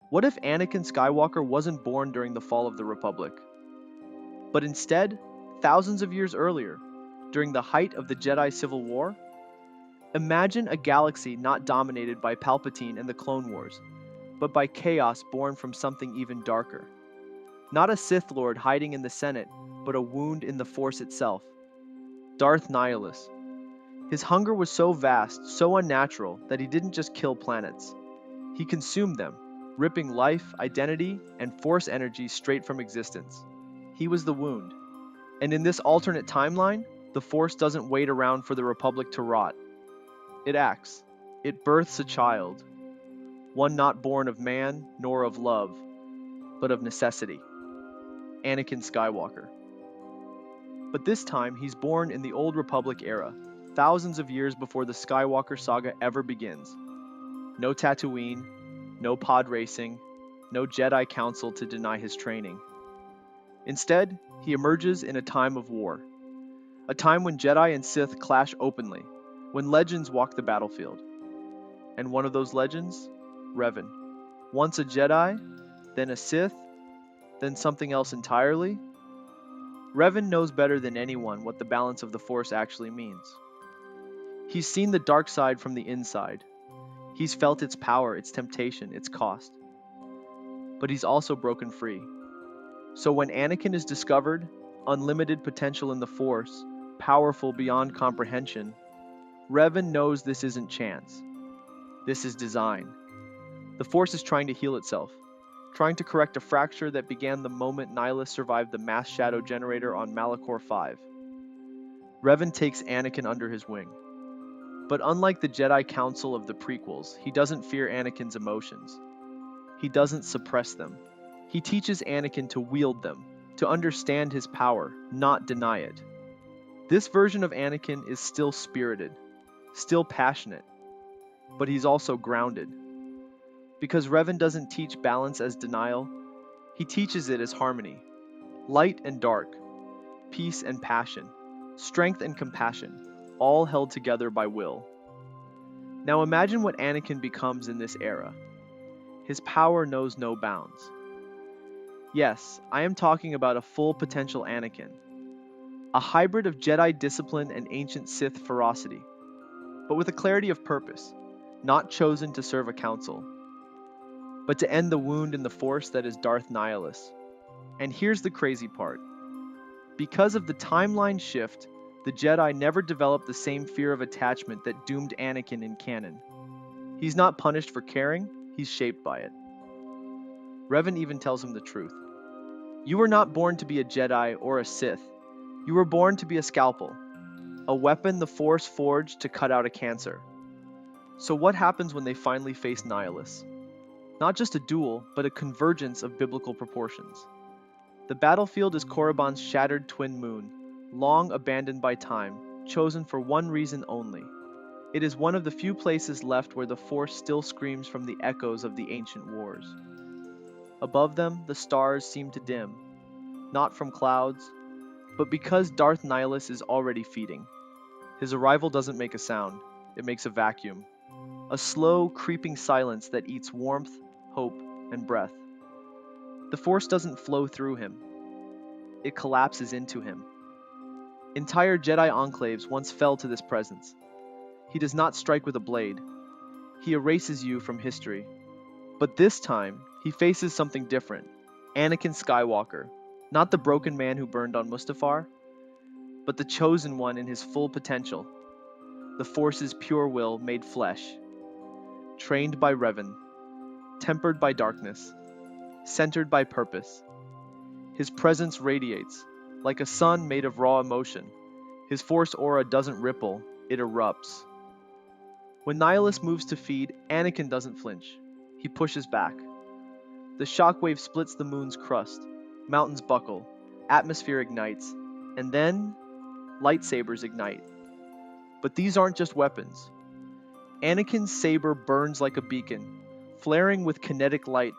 What if Anakin Skywalker wasn't born during the fall of the Republic, but instead, thousands of years earlier, during the height of the Jedi Civil War? Imagine a galaxy not dominated by Palpatine and the Clone Wars, but by chaos born from something even darker. Not a Sith Lord hiding in the Senate, but a wound in the Force itself. Darth Nihilus. His hunger was so vast, so unnatural, that he didn't just kill planets. He consumed them, ripping life, identity, and Force energy straight from existence. He was the wound. And in this alternate timeline, the Force doesn't wait around for the Republic to rot. It acts. It births a child, one not born of man nor of love, but of necessity. Anakin Skywalker. But this time, he's born in the Old Republic era, thousands of years before the Skywalker saga ever begins. No Tatooine, no pod racing, no Jedi Council to deny his training. Instead, he emerges in a time of war, a time when Jedi and Sith clash openly, when legends walk the battlefield. And one of those legends? Revan. Once a Jedi, then a Sith, then something else entirely? Revan knows better than anyone what the balance of the Force actually means. He's seen the dark side from the inside. He's felt its power, its temptation, its cost. But he's also broken free. So when Anakin is discovered, unlimited potential in the Force, powerful beyond comprehension, Revan knows this isn't chance. This is design. The Force is trying to heal itself, trying to correct a fracture that began the moment Nihilus survived the mass shadow generator on Malachor 5. Revan takes Anakin under his wing. But unlike the Jedi Council of the prequels, he doesn't fear Anakin's emotions. He doesn't suppress them. He teaches Anakin to wield them, to understand his power, not deny it. This version of Anakin is still spirited, still passionate, but he's also grounded. Because Revan doesn't teach balance as denial, he teaches it as harmony. Light and dark, peace and passion, strength and compassion, all held together by will. Now imagine what Anakin becomes in this era. His power knows no bounds. Yes, I am talking about a full potential Anakin, a hybrid of Jedi discipline and ancient Sith ferocity, but with a clarity of purpose, not chosen to serve a council, but to end the wound in the Force that is Darth Nihilus. And here's the crazy part. Because of the timeline shift, the Jedi never developed the same fear of attachment that doomed Anakin in canon. He's not punished for caring, he's shaped by it. Revan even tells him the truth. You were not born to be a Jedi or a Sith. You were born to be a scalpel, a weapon the Force forged to cut out a cancer. So what happens when they finally face Nihilus? Not just a duel, but a convergence of biblical proportions. The battlefield is Korriban's shattered twin moon, long abandoned by time, chosen for one reason only. It is one of the few places left where the Force still screams from the echoes of the ancient wars. Above them, the stars seem to dim, not from clouds, but because Darth Nihilus is already feeding. His arrival doesn't make a sound, it makes a vacuum. A slow, creeping silence that eats warmth, hope, and breath. The Force doesn't flow through him. It collapses into him. Entire Jedi enclaves once fell to this presence. He does not strike with a blade. He erases you from history. But this time, he faces something different. Anakin Skywalker. Not the broken man who burned on Mustafar, but the chosen one in his full potential. The Force's pure will made flesh. Trained by Revan. Tempered by darkness. Centered by purpose. His presence radiates, like a sun made of raw emotion. His Force aura doesn't ripple, it erupts. When Nihilus moves to feed, Anakin doesn't flinch. He pushes back. The shockwave splits the moon's crust. Mountains buckle. Atmosphere ignites. And then, lightsabers ignite. But these aren't just weapons. Anakin's saber burns like a beacon, flaring with kinetic light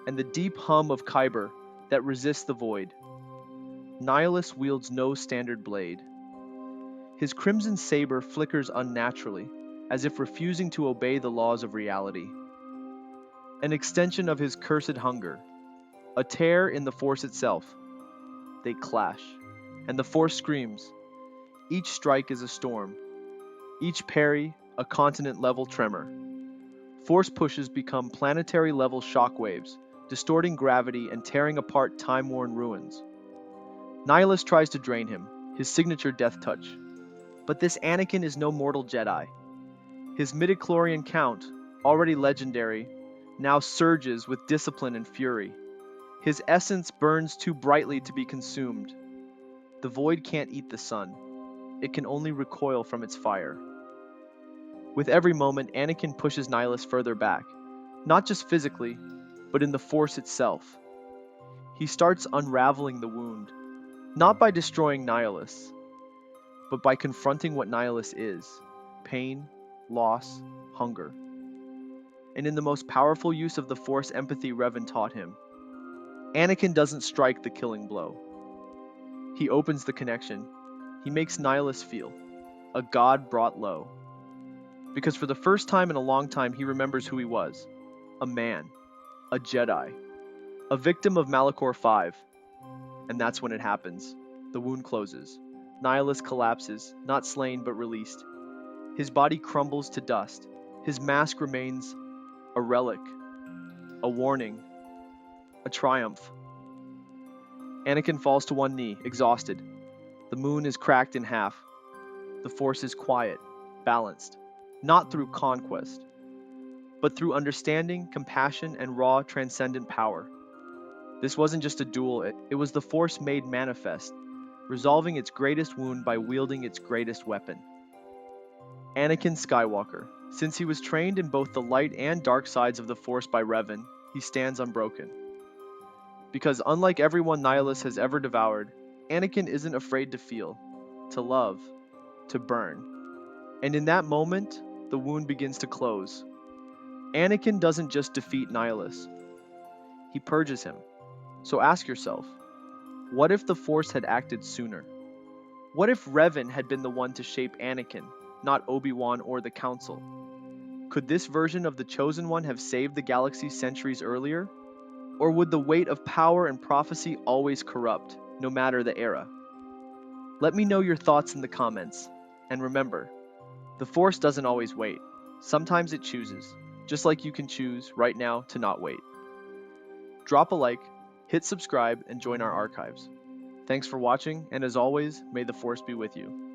and the deep hum of Kyber that resists the void. Nihilus wields no standard blade. His crimson saber flickers unnaturally, as if refusing to obey the laws of reality. an extension of his cursed hunger, a tear in the Force itself. They clash, and the Force screams. Each strike is a storm, each parry a continent-level tremor. Force pushes become planetary-level shockwaves, distorting gravity and tearing apart time-worn ruins. Nihilus tries to drain him, his signature death touch. But this Anakin is no mortal Jedi. His midichlorian count, already legendary, now surges with discipline and fury. His essence burns too brightly to be consumed. The void can't eat the sun. It can only recoil from its fire. With every moment, Anakin pushes Nihilus further back, not just physically, but in the Force itself. He starts unraveling the wound, not by destroying Nihilus, but by confronting what Nihilus is: pain, loss, hunger. And in the most powerful use of the Force empathy Revan taught him, Anakin doesn't strike the killing blow. He opens the connection. He makes Nihilus feel a god brought low. Because for the first time in a long time, he remembers who he was: a man, a Jedi, a victim of Malachor V. And that's when it happens. The wound closes. Nihilus collapses, not slain but released. His body crumbles to dust. His mask remains a relic, a warning, a triumph. Anakin falls to one knee, exhausted. The moon is cracked in half. The Force is quiet, balanced, not through conquest, but through understanding, compassion, and raw, transcendent power. This wasn't just a duel, it was the Force made manifest, resolving its greatest wound by wielding its greatest weapon. Anakin Skywalker. Since he was trained in both the light and dark sides of the Force by Revan, he stands unbroken. Because unlike everyone Nihilus has ever devoured, Anakin isn't afraid to feel, to love, to burn. And in that moment, the wound begins to close. Anakin doesn't just defeat Nihilus, he purges him. So ask yourself, what if the Force had acted sooner? What if Revan had been the one to shape Anakin, not Obi-Wan or the Council? Could this version of the Chosen One have saved the galaxy centuries earlier? Or would the weight of power and prophecy always corrupt, no matter the era? Let me know your thoughts in the comments. And remember, the Force doesn't always wait. Sometimes it chooses, just like you can choose right now to not wait. Drop a like, hit subscribe, and join our archives. Thanks for watching, and as always, may the Force be with you.